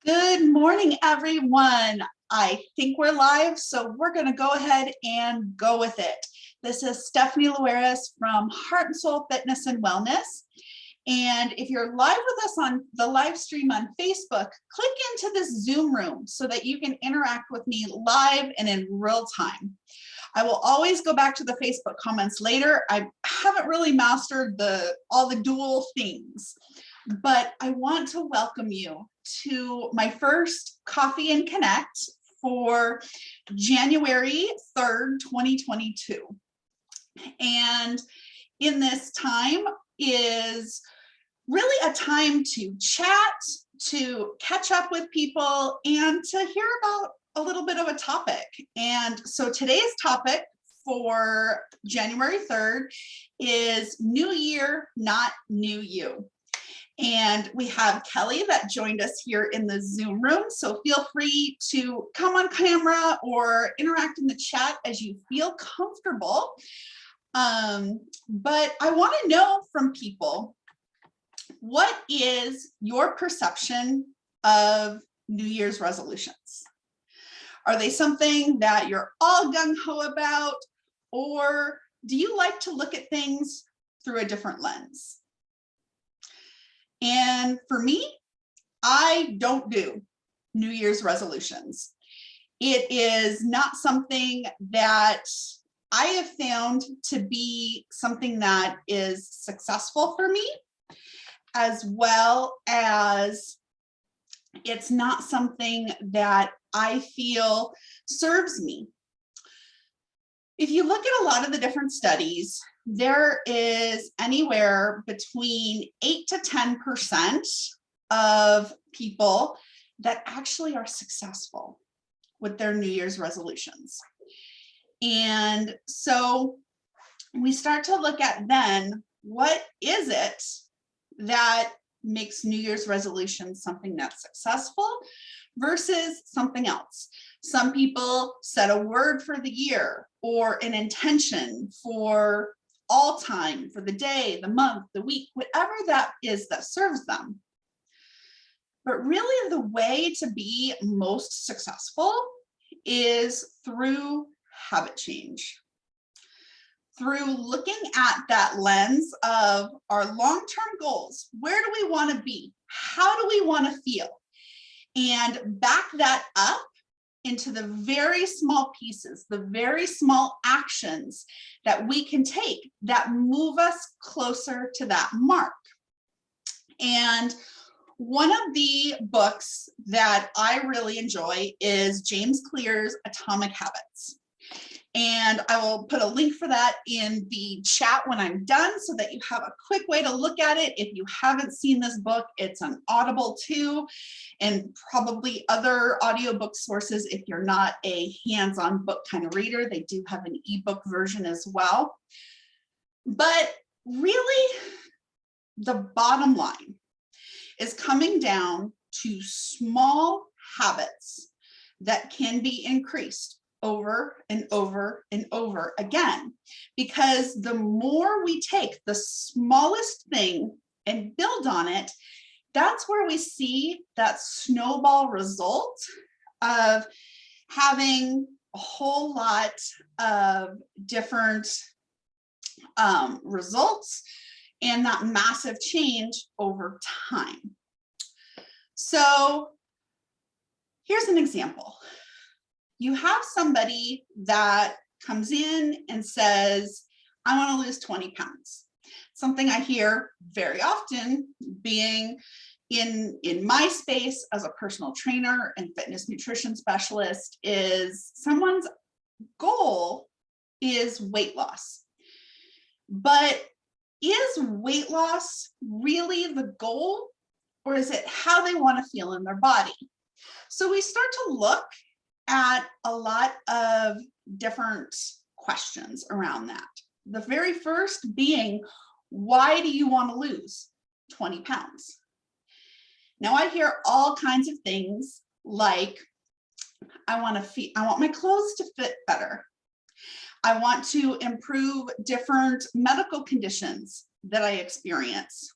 Good morning, everyone. I think we're live, so we're going to go ahead and go with it. This is Stephanie Lueras from Heart and Soul Fitness and Wellness. And if you're live with us on the live stream on Facebook, click into this Zoom room so that you can interact with me live and in real time. I will always go back to the Facebook comments later. I haven't really mastered all the dual things, but I want to welcome you to my first Coffee and Connect for January 3rd, 2022. And in this time is really a time to chat, to catch up with people, and to hear about a little bit of a topic. And so today's topic for January 3rd is New Year, Not New You. And we have Kelly that joined us here in the Zoom room. So feel free to come on camera or interact in the chat as you feel comfortable. But I want to know from people, what is your perception of New Year's resolutions? Are they something that you're all gung-ho about, or do you like to look at things through a different lens? And for me, I don't do New Year's resolutions. It is not something that I have found to be something that is successful for me, as well as it's not something that I feel serves me. If you look at a lot of the different studies, there is anywhere between 8 to 10% of people that actually are successful with their New Year's resolutions. And so we start to look at then, what is it that makes New Year's resolutions something that's successful versus something else? Some people set a word for the year or an intention for all time, for the day, the month, the week, whatever that is that serves them. But really the way to be most successful is through habit change. Through looking at that lens of our long-term goals. Where do we want to be? How do we want to feel? And back that up into the very small pieces, the very small actions that we can take that move us closer to that mark. And one of the books that I really enjoy is James Clear's Atomic Habits. And I will put a link for that in the chat when I'm done so that you have a quick way to look at it. If you haven't seen this book, it's on Audible too, and probably other audiobook sources. If you're not a hands-on book kind of reader, they do have an ebook version as well. But really, the bottom line is coming down to small habits that can be increased over and over and over again, because the more we take the smallest thing and build on it, that's where we see that snowball result of having a whole lot of different results and that massive change over time. So here's an example. You have somebody that comes in and says, I want to lose 20 pounds. Something I hear very often being in my space as a personal trainer and fitness nutrition specialist is someone's goal is weight loss. But is weight loss really the goal, or is it how they want to feel in their body? So we start to look at a lot of different questions around that. The very first being, why do you want to lose 20 pounds? Now I hear all kinds of things like, I want my clothes to fit better. I want to improve different medical conditions that I experience.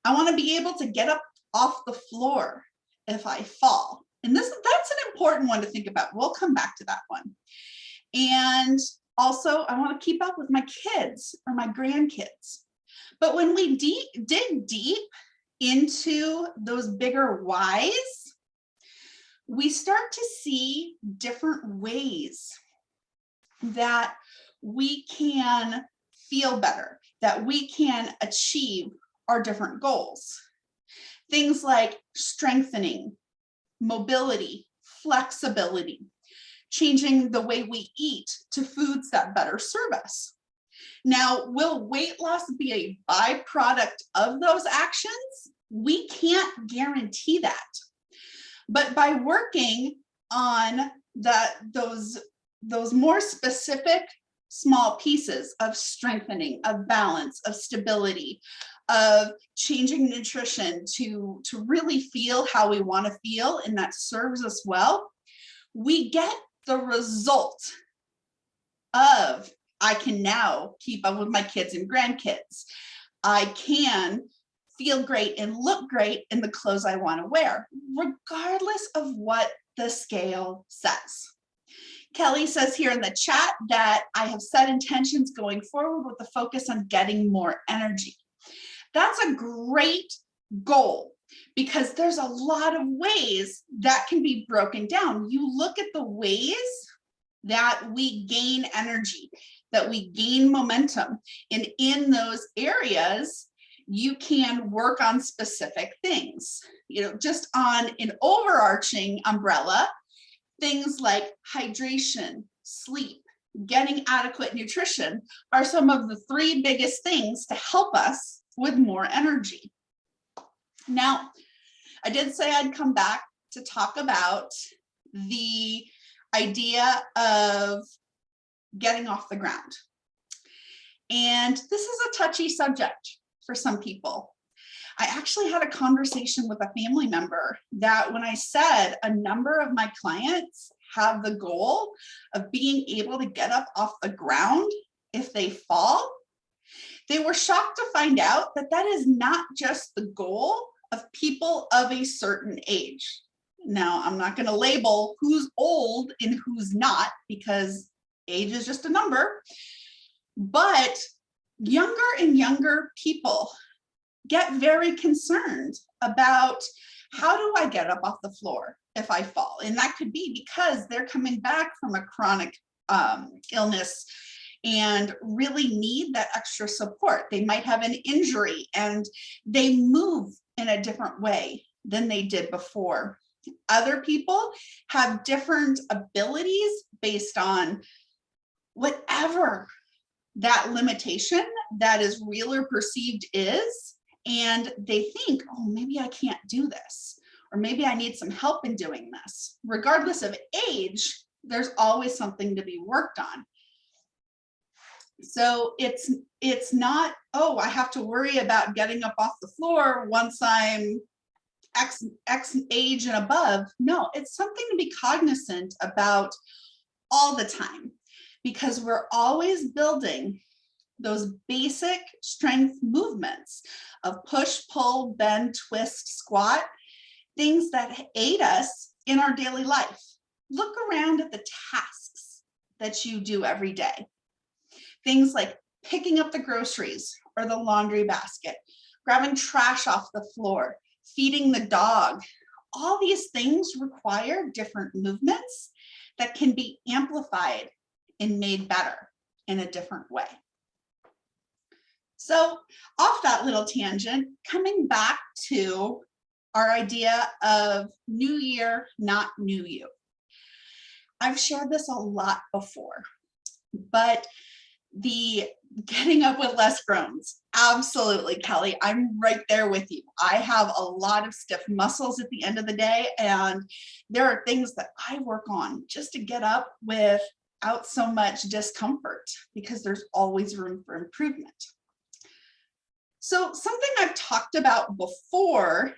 I want to be able to get up off the floor if I fall? And that's an important one to think about. We'll come back to that one. And also, I want to keep up with my kids or my grandkids. But when we dig deep into those bigger whys, we start to see different ways that we can feel better, that we can achieve our different goals. Things like strengthening, mobility, flexibility, changing the way we eat to foods that better serve us. Now, will weight loss be a byproduct of those actions? We can't guarantee that. But by working on those more specific small pieces of strengthening, of balance, of stability, of changing nutrition to really feel how we want to feel and that serves us well, we get the result of, I can now keep up with my kids and grandkids. I can feel great and look great in the clothes I want to wear, regardless of what the scale says. Kelly says here in the chat that I have set intentions going forward with the focus on getting more energy. That's a great goal because there's a lot of ways that can be broken down. You look at the ways that we gain energy, that we gain momentum, and in those areas, you can work on specific things. Just on an overarching umbrella, things like hydration, sleep, getting adequate nutrition are some of the 3 biggest things to help us with more energy. Now, I did say I'd come back to talk about the idea of getting off the ground. And this is a touchy subject for some people. I actually had a conversation with a family member that when I said a number of my clients have the goal of being able to get up off the ground if they fall, they were shocked to find out that that is not just the goal of people of a certain age. Now, I'm not going to label who's old and who's not because age is just a number, but younger and younger people get very concerned about how do I get up off the floor if I fall? And that could be because they're coming back from a chronic illness and really need that extra support. They might have an injury and they move in a different way than they did before. Other people have different abilities based on whatever that limitation that is real or perceived is, and they think, oh, maybe I can't do this, or maybe I need some help in doing this. Regardless of age, there's always something to be worked on. So it's not, oh, I have to worry about getting up off the floor once I'm X age and above. No, it's something to be cognizant about all the time, because we're always building those basic strength movements of push, pull, bend, twist, squat, things that aid us in our daily life. Look around at the tasks that you do every day. Things like picking up the groceries or the laundry basket, grabbing trash off the floor, feeding the dog. All these things require different movements that can be amplified and made better in a different way. So off that little tangent, coming back to our idea of new year, not new you. I've shared this a lot before, but the getting up with less groans, absolutely, Kelly, I'm right there with you. I have a lot of stiff muscles at the end of the day, and there are things that I work on just to get up without so much discomfort, because there's always room for improvement. So something I've talked about before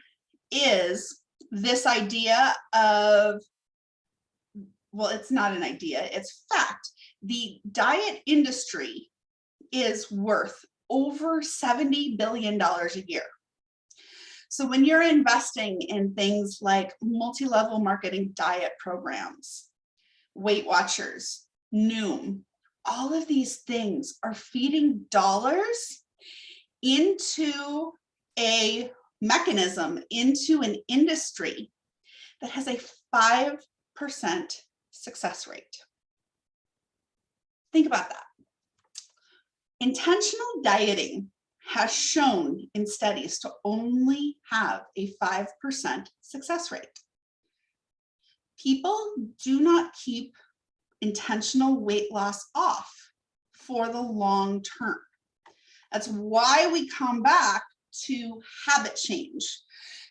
is this idea of, well, it's not an idea, it's fact. The diet industry is worth over $70 billion a year. So when you're investing in things like multi-level marketing diet programs, Weight Watchers, Noom, all of these things are feeding dollars into a mechanism, into an industry that has a 5% success rate. Think about that. Intentional dieting has shown in studies to only have a 5% success rate. People do not keep intentional weight loss off for the long term. That's why we come back to habit change,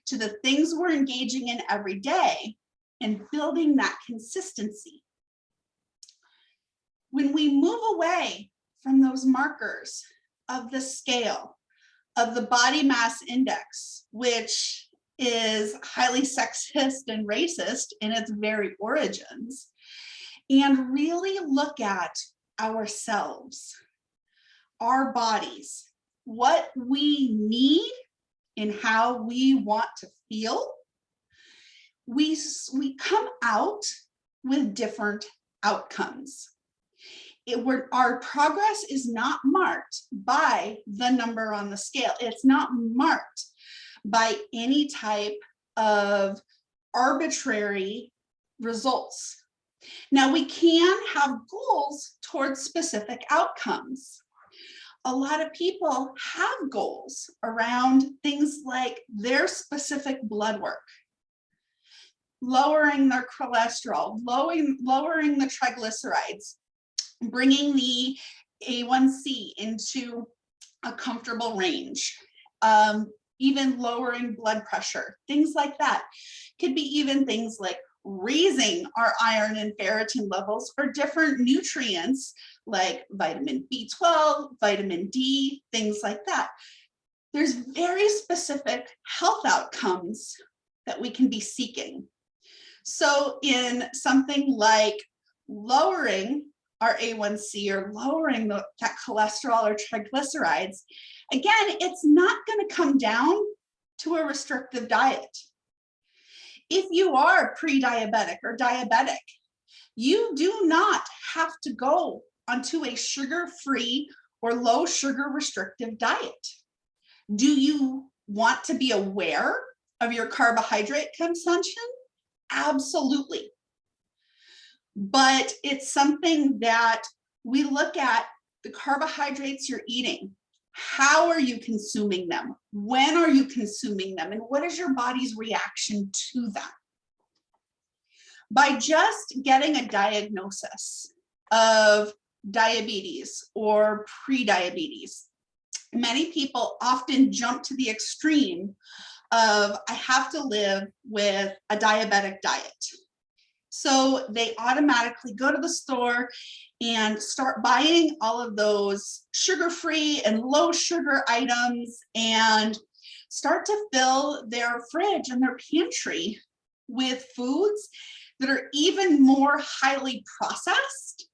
to the things we're engaging in every day and building that consistency. When we move away from those markers of the scale, of the body mass index, which is highly sexist and racist in its very origins, and really look at ourselves, our bodies, what we need and how we want to feel, we come out with different outcomes. Our progress is not marked by the number on the scale. It's not marked by any type of arbitrary results. Now, we can have goals towards specific outcomes. A lot of people have goals around things like their specific blood work, lowering their cholesterol, lowering the triglycerides, bringing the A1C into a comfortable range, even lowering blood pressure, things like that. Could be even things like raising our iron and ferritin levels or different nutrients like vitamin B12, vitamin D, things like that. There's very specific health outcomes that we can be seeking. So in something like lowering our A1C or lowering that cholesterol or triglycerides, again, it's not going to come down to a restrictive diet. If you are pre-diabetic or diabetic, you do not have to go onto a sugar-free or low sugar restrictive diet. Do you want to be aware of your carbohydrate consumption? Absolutely. But it's something that we look at the carbohydrates you're eating. How are you consuming them? When are you consuming them? And what is your body's reaction to them? By just getting a diagnosis of diabetes or pre-diabetes, many people often jump to the extreme of, I have to live with a diabetic diet. So they automatically go to the store and start buying all of those sugar-free and low sugar items and start to fill their fridge and their pantry with foods that are even more highly processed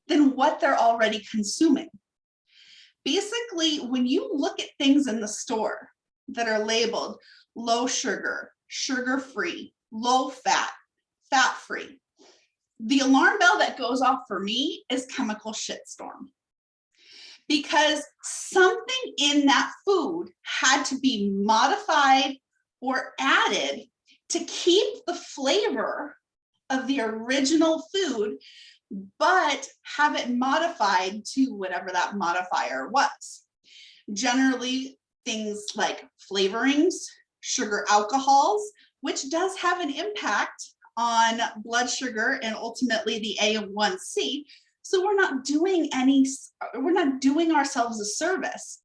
than what they're already consuming. Basically, when you look at things in the store that are labeled low sugar, sugar-free, low fat, fat-free, the alarm bell that goes off for me is chemical shitstorm. Because something in that food had to be modified or added to keep the flavor of the original food, but have it modified to whatever that modifier was. Generally, things like flavorings, sugar alcohols, which does have an impact on blood sugar and ultimately the A1C. So we're not doing ourselves a service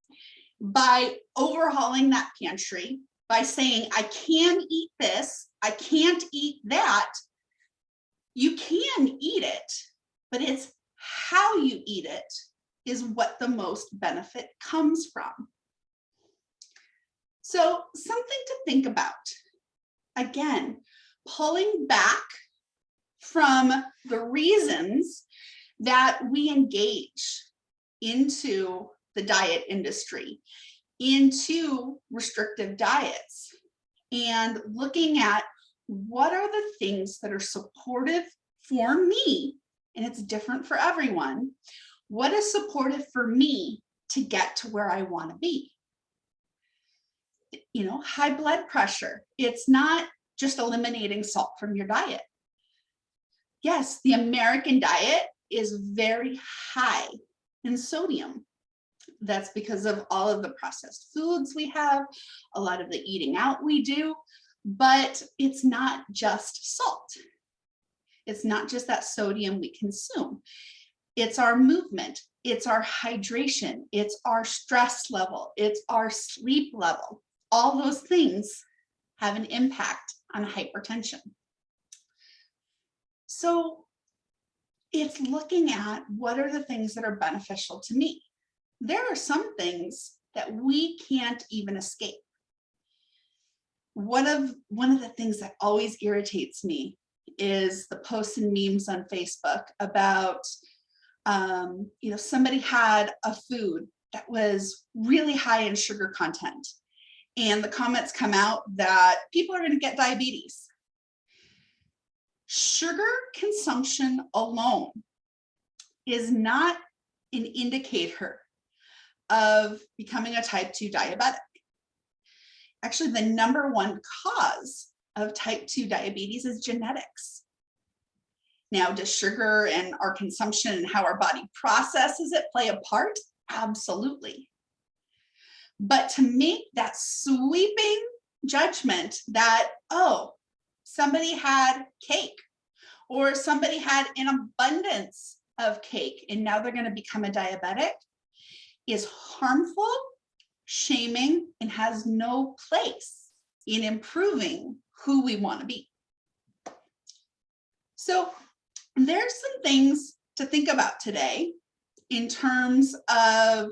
by overhauling that pantry, by saying, I can eat this, I can't eat that. You can eat it, but it's how you eat it is what the most benefit comes from. So something to think about. Again, pulling back from the reasons that we engage into the diet industry, into restrictive diets. and looking at what are the things that are supportive for me, and it's different for everyone. What is supportive for me to get to where I want to be? You know, high blood pressure. It's not just eliminating salt from your diet. Yes, the American diet is very high in sodium. That's because of all of the processed foods we have, a lot of the eating out we do, but it's not just salt. It's not just that sodium we consume. It's our movement, it's our hydration, it's our stress level, it's our sleep level. All those things have an impact on hypertension. So it's looking at what are the things that are beneficial to me. There are some things that we can't even escape. One of the things that always irritates me is the posts and memes on Facebook about, you know, somebody had a food that was really high in sugar content, and the comments come out that people are going to get diabetes. Sugar consumption alone is not an indicator of becoming a type 2 diabetic. Actually, the #1 cause of type 2 diabetes is genetics. Now, does sugar and our consumption and how our body processes it play a part? Absolutely. But to make that sweeping judgment that, oh, somebody had cake or somebody had an abundance of cake and now they're going to become a diabetic is harmful, shaming, and has no place in improving who we want to be. So there's some things to think about today in terms of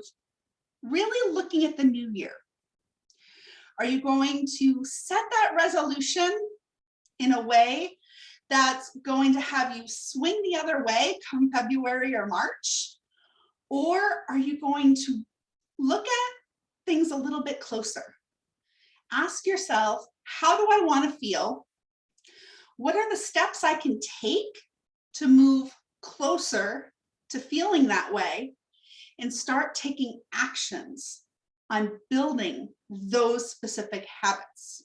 really looking at the new year. Are you going to set that resolution in a way that's going to have you swing the other way come February or March? Or are you going to look at things a little bit closer? Ask yourself, how do I want to feel? What are the steps I can take to move closer to feeling that way? And start taking actions on building those specific habits.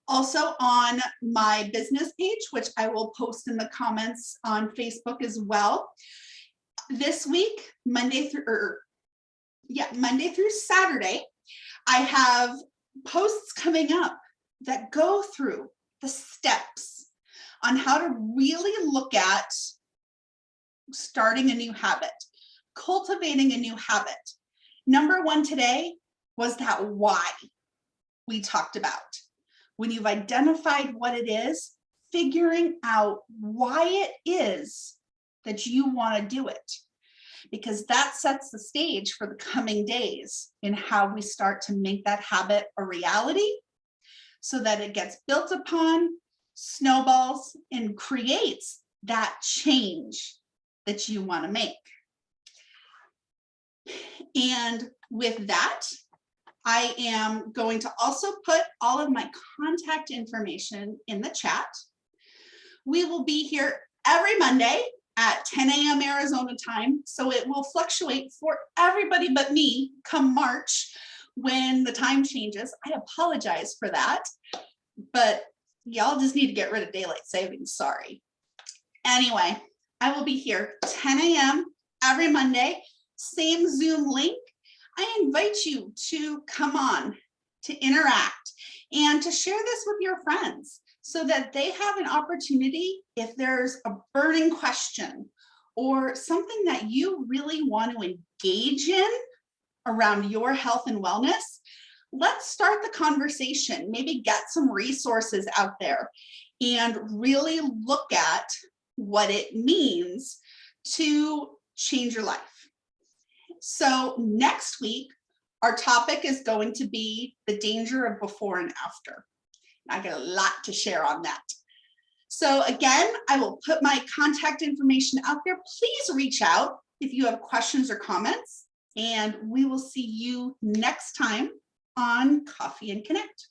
Also on my business page, which I will post in the comments on Facebook as well, this week, Monday through Saturday, I have posts coming up that go through the steps on how to really look at starting a new habit, cultivating a new habit. #1 today was that why we talked about. When you've identified what it is, figuring out why it is that you want to do it, because that sets the stage for the coming days in how we start to make that habit a reality so that it gets built upon, snowballs, and creates that change that you want to make. And with that, I am going to also put all of my contact information in the chat. We will be here every Monday at 10 a.m. Arizona time, so it will fluctuate for everybody but me come March when the time changes. I apologize for that, but y'all just need to get rid of daylight savings, sorry. Anyway, I will be here 10 a.m. every Monday, same Zoom link. I invite you to come on, to interact, and to share this with your friends so that they have an opportunity if there's a burning question or something that you really want to engage in around your health and wellness. Let's start the conversation, maybe get some resources out there and really look at what it means to change your life. So next week, our topic is going to be the danger of before and after. I got a lot to share on that. So again, I will put my contact information out there. Please reach out if you have questions or comments, and we will see you next time on Coffee and Connect.